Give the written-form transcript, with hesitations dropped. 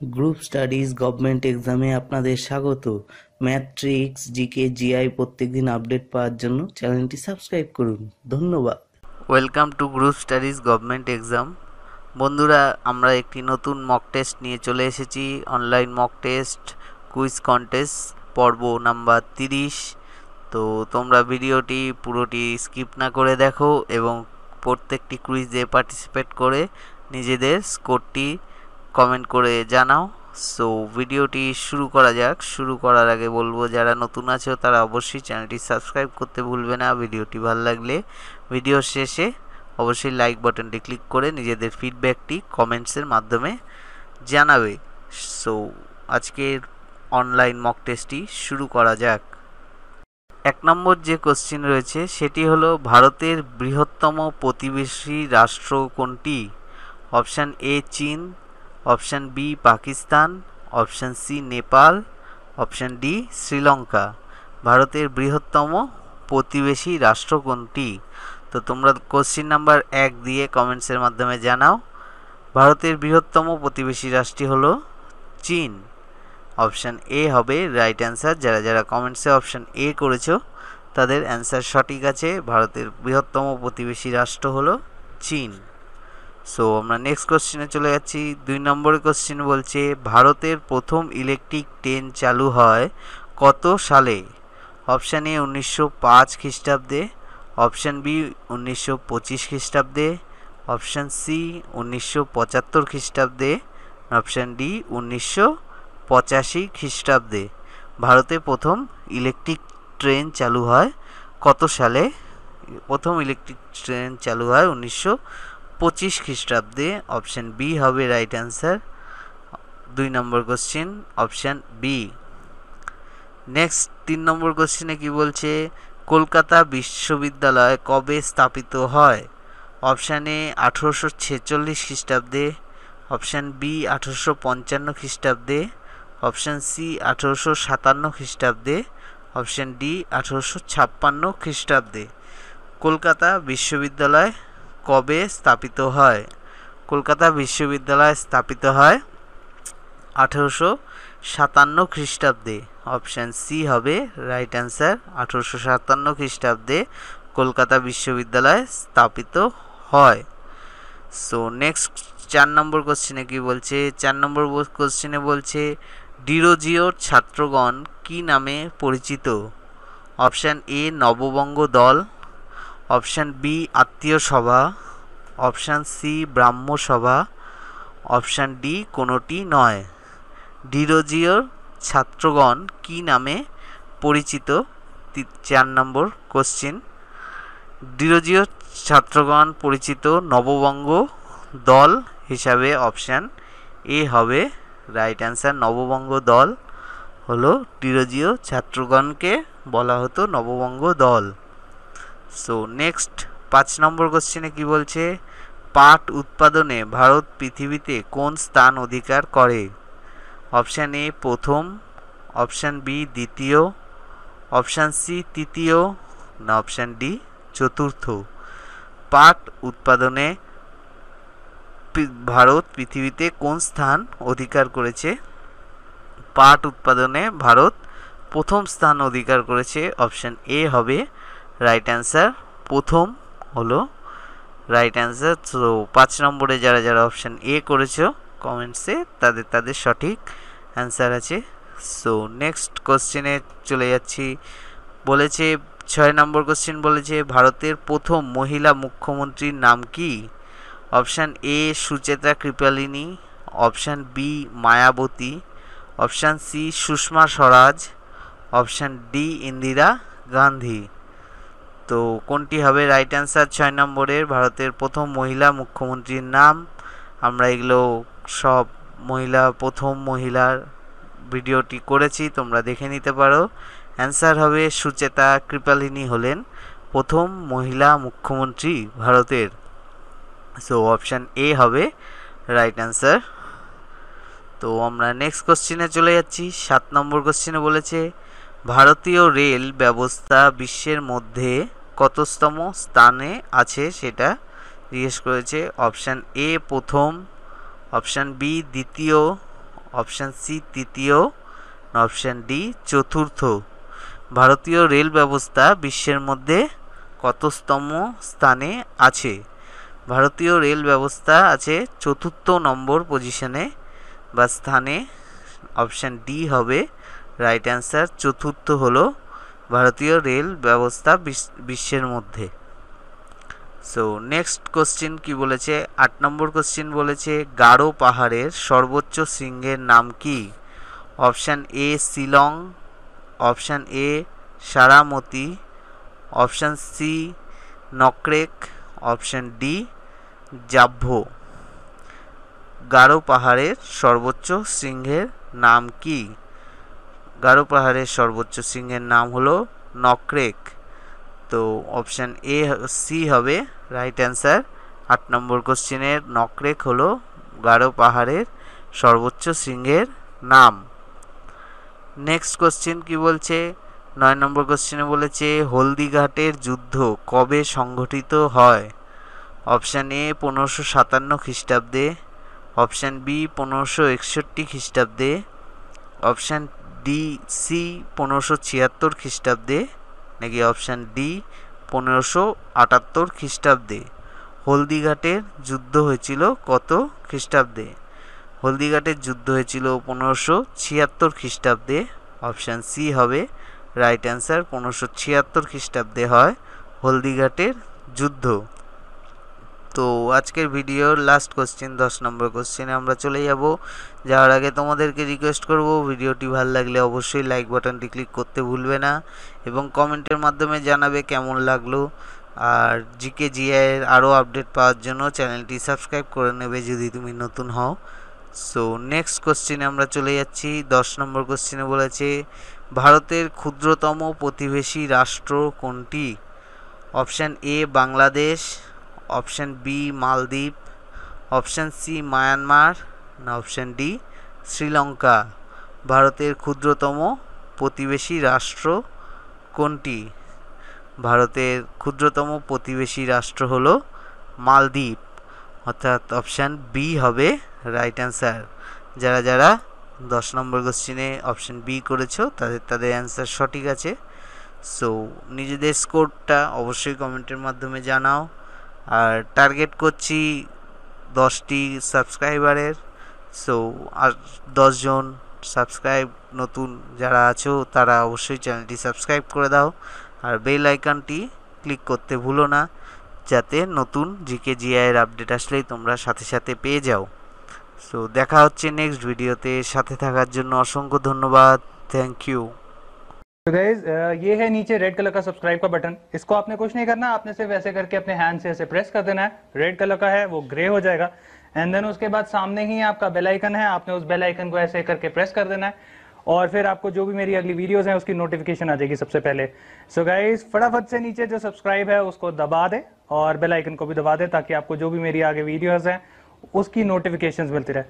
Group studies government এক্সামে আপনাদের স্বাগত। ম্যাট্রিক্স, জিকে, জিআই প্রত্যেকদিন আপডেট পাওয়ার জন্য চ্যানেলটি সাবস্ক্রাইব করুন। ধন্যবাদ। Welcome to group studies government exam. বন্ধুরা, আমরা একটি নতুন মক টেস্ট নিয়ে চলে এসেছি। Online mock test quiz contest পর্ব নাম্বার 30। তো তোমরা ভিডিওটি পুরোটি স্কিপ না করে দেখো এবং প্রত্যেকটি কুইজে পার্টিসিপেট করে নিজেদের স্কোরটি কমেন্ট করে জানাও। সো ভিডিওটি শুরু করা যাক। শুরু করার আগে বলবো, যারা নতুন আছো তারা অবশ্যই চ্যানেলটি সাবস্ক্রাইব করতে ভুলবে না। ভিডিওটি ভালো লাগলে ভিডিও শেষে অবশ্যই লাইক বাটনটি ক্লিক করে নিজেদের ফিডব্যাকটি কমেন্টসের মাধ্যমে জানাবে। সো আজকের অনলাইন মক টেস্টটি শুরু করা যাক। 1 নম্বর যে কোশ্চিন রয়েছে সেটি হলো, ভারতের বৃহত্তম প্রতিবেশী রাষ্ট্র কোনটি? অপশান এ চীন, option B Pakistan, option C Nepal, option D Sri Lanka. ভারতের বৃহত্তম প্রতিবেশী রাষ্ট্র কোনটি? তো তোমরা কোশ্চিন নাম্বার 1 দিয়ে কমেন্টসের মাধ্যমে জানাও। ভারতের বৃহত্তম প্রতিবেশী রাষ্ট্রটি হলো চীন। অপশান এ হবে রাইট অ্যান্সার। যারা যারা কমেন্টসে অপশান এ করেছো তাদের অ্যান্সার সঠিক আছে। ভারতের বৃহত্তম প্রতিবেশী রাষ্ট্র হলো চীন। সো আমরা নেক্সট কোশ্চেনে চলে যাচ্ছি। 2 নম্বরের কোশ্চেন বলছে, ভারতের প্রথম ইলেকট্রিক ট্রেন চালু হয় কত সালে? অপশান এ 1905 খ্রিস্টাব্দে, অপশান বি 1925 খ্রিস্টাব্দে, অপশান সি 1975 খ্রিস্টাব্দে, অপশান ডি 1985 খ্রিস্টাব্দে। ভারতে প্রথম ইলেকট্রিক ট্রেন চালু হয় কত সালে? প্রথম ইলেকট্রিক ট্রেন চালু হয় 1925 খ্রিস্টাব্দে। অপশান বি হবে রাইট অ্যান্সার। 2 নম্বর কোশ্চেন অপশান বি। নেক্সট 3 নম্বর কোশ্চেনে কি বলছে, কলকাতা বিশ্ববিদ্যালয় কবে স্থাপিত হয়? অপশান এ 1846 খ্রিস্টাব্দে, অপশান বি 1855 খ্রিস্টাব্দে, অপশান সি 1857 খ্রিস্টাব্দে, অপশান ডি 1856 খ্রিস্টাব্দে। কলকাতা বিশ্ববিদ্যালয় কবে স্থাপিত হয়? কলকাতা বিশ্ববিদ্যালয় স্থাপিত হয় 1857 খ্রিস্টাব্দে। অপশান সি হবে রাইট অ্যান্সার। 1857 খ্রিস্টাব্দে কলকাতা বিশ্ববিদ্যালয় স্থাপিত হয়। সো নেক্সট 4 নম্বর কোশ্চেনে কি বলছে? 4 নম্বর কোশ্চেনে বলছে, ডিরোজিওর ছাত্রগণ কি নামে পরিচিত? অপশান এ নববঙ্গ দল, অপশান বি আত্মীয় সভা, অপশান সি ব্রাহ্ম সভা, অপশান ডি কোনোটি নয়। ডিরোজিওর ছাত্রগণ কি নামে পরিচিত? 4 নম্বর কোশ্চিন। ডিরোজিওর ছাত্রগণ পরিচিত নববঙ্গ দল হিসাবে। অপশান এ হবে রাইট অ্যান্সার। নববঙ্গ দল হলো ডিরোজিও ছাত্রগণকে বলা হতো নববঙ্গ দল। সো নেক্সট 5 নম্বর কোশ্চেনে কি বলছে, পাট উৎপাদনে ভারত পৃথিবীতে কোন স্থান অধিকার করে? অপশান এ প্রথম, অপশান বি দ্বিতীয়, অপশান সি তৃতীয়, না অপশান ডি চতুর্থ। পাট উৎপাদনে ভারত পৃথিবীতে কোন স্থান অধিকার করেছে? পাট উৎপাদনে ভারত প্রথম স্থান অধিকার করেছে। অপশান এ হবে রাইট অ্যান্সার। প্রথম হলো রাইট অ্যান্সার। তো 5 নম্বরে যারা যারা অপশান এ করেছো কমেন্টসে তাদের সঠিক অ্যান্সার আছে। সো নেক্সট কোশ্চেনে চলে যাচ্ছি। বলেছে 6 নম্বর কোশ্চেন বলেছে, ভারতের প্রথম মহিলা মুখ্যমন্ত্রীর নাম কি? Option A Sucheta Kripalani, option B Mayawati, option C Sushma Swaraj, option D Indira Gandhi. তো কোনটি হবে রাইট অ্যান্সার 6 নম্বরের ভারতের প্রথম মহিলা মুখ্যমন্ত্রীর নাম? আমরা এগুলো সব প্রথম মহিলার ভিডিওটি করেছি, তোমরা দেখে নিতে পারো। অ্যান্সার হবে সুচেতা কৃপালিনী হলেন প্রথম মহিলা মুখ্যমন্ত্রী ভারতের। সো অপশান এ হবে রাইট অ্যান্সার। তো আমরা নেক্সট কোশ্চেনে চলে যাচ্ছি। 7 নম্বর কোশ্চেনে বলেছে, ভারতীয় রেল ব্যবস্থা বিশ্বের মধ্যে কততম স্থানে আছে সেটা জিজ্ঞেস করেছে। অপশান এ প্রথম, অপশান বি দ্বিতীয়, অপশান সি তৃতীয়, অপশান ডি চতুর্থ। ভারতীয় রেল ব্যবস্থা বিশ্বের মধ্যে কততম স্থানে আছে? ভারতীয় রেল ব্যবস্থা আছে চতুর্থ নম্বর পজিশনে বা স্থানে। অপশান ডি হবে রাইট অ্যান্সার। চতুর্থ হলো ভারতীয় রেল ব্যবস্থা বিশ্বের মধ্যে। সো নেক্সট কোশ্চেন কি বলেছে? 8 নম্বর কোশ্চেন বলেছে গারো পাহাড়ের সর্বোচ্চ শৃঙ্গের নাম কি? Option A Shillong, option A Saramati, option C Nokrek, option D Japvo. Garo পাহাড়ের সর্বোচ্চ শৃঙ্গের নাম কি? গারো পাহাড়ের সর্বোচ্চ শৃঙ্গের নাম হলো নকরেক। তো অপশান এ সি হবে রাইট অ্যান্সার। 8 নম্বর কোশ্চেনের নকরেক হলো গারো পাহাড়ের সর্বোচ্চ শৃঙ্গের নাম। নেক্সট কোশ্চেন কি বলছে? 9 নম্বর কোশ্চেনে বলেছে হলদিঘাটের যুদ্ধ কবে সংঘটিত হয়? অপশান এ 1557 খ্রিস্টাব্দে, অপশান বি 1561 খ্রিস্টাব্দে, অপশান ডি সি 1576 খ্রিস্টাব্দে, নাকি অপশান ডি 1578 খ্রিস্টাব্দে। হলদিঘাটের যুদ্ধ হয়েছিল কত খ্রিস্টাব্দে? হলদিঘাটের যুদ্ধ হয়েছিল 1576 খ্রিস্টাব্দে। অপশান সি হবে রাইট অ্যান্সার। 1576 খ্রিস্টাব্দে হয় হলদিঘাটের যুদ্ধ। তো আজকের ভিডিওর লাস্ট কোশ্চেন 10 নম্বর কোশ্চেনে আমরা চলে যাব। যাওয়ার আগে তোমাদেরকে রিকোয়েস্ট করব, ভিডিওটি ভালো লাগলে অবশ্যই লাইক বাটনটি ক্লিক করতে ভুলবে না এবং কমেন্টের মাধ্যমে জানাবে কেমন লাগলো। আর জিকে জিআই এর আরও আপডেট পাওয়ার জন্য চ্যানেলটি সাবস্ক্রাইব করে নেবে যদি তুমি নতুন হও। সো নেক্সট কোশ্চেনে আমরা চলে যাচ্ছি। 10 নম্বর কোশ্চেনে বলেছে ভারতের ক্ষুদ্রতম প্রতিবেশী রাষ্ট্র কোনটি? Option A Bangladesh, option B মালদ্বীপ, অপশান সি মায়ানমার, না অপশান ডি শ্রীলঙ্কা। ভারতের ক্ষুদ্রতম প্রতিবেশী রাষ্ট্র কোনটি? ভারতের ক্ষুদ্রতম প্রতিবেশী রাষ্ট্র হলো মালদ্বীপ, অর্থাৎ অপশান বি হবে রাইট অ্যান্সার। যারা যারা 10 নম্বর কোশ্চেনে অপশান বি করেছো তাদের অ্যান্সার সঠিক আছে। সো নিজেদের স্কোরটা অবশ্যই কমেন্টের মাধ্যমে জানাও। আর টার্গেট করছি 10টি সাবস্ক্রাইবারের। সো আর 10 জন সাবস্ক্রাইব নতুন যারা আছো তারা অবশ্যই চ্যানেলটি সাবস্ক্রাইব করে দাও আর বেল আইকনটি ক্লিক করতে ভুলো না, যাতে নতুন জিকে জিআই এর আপডেট আসলেই তোমরা সাথে সাথে পেয়ে যাও। সো দেখা হচ্ছে নেক্সট ভিডিওতে। সাথে থাকার জন্য অসংখ্য ধন্যবাদ। Thank you. तो गाइज ये है नीचे रेड कलर का सब्सक्राइब का बटन। इसको आपने कुछ नहीं करना, आपने सिर्फ ऐसे करके अपने हैंड से ऐसे प्रेस कर देना है। रेड कलर का है वो ग्रे हो जाएगा एंड देन उसके बाद सामने ही आपका बेल आइकन है, आपने उस बेल आइकन को ऐसे करके प्रेस कर देना है और फिर आपको जो भी मेरी अगली वीडियोस हैं उसकी नोटिफिकेशन आ जाएगी सबसे पहले। सो गाइज फटाफट से नीचे जो सब्सक्राइब है उसको दबा दे और बेल आइकन को भी दबा दे ताकि आपको जो भी मेरी आगे वीडियोस हैं उसकी नोटिफिकेशंस मिलती रहे।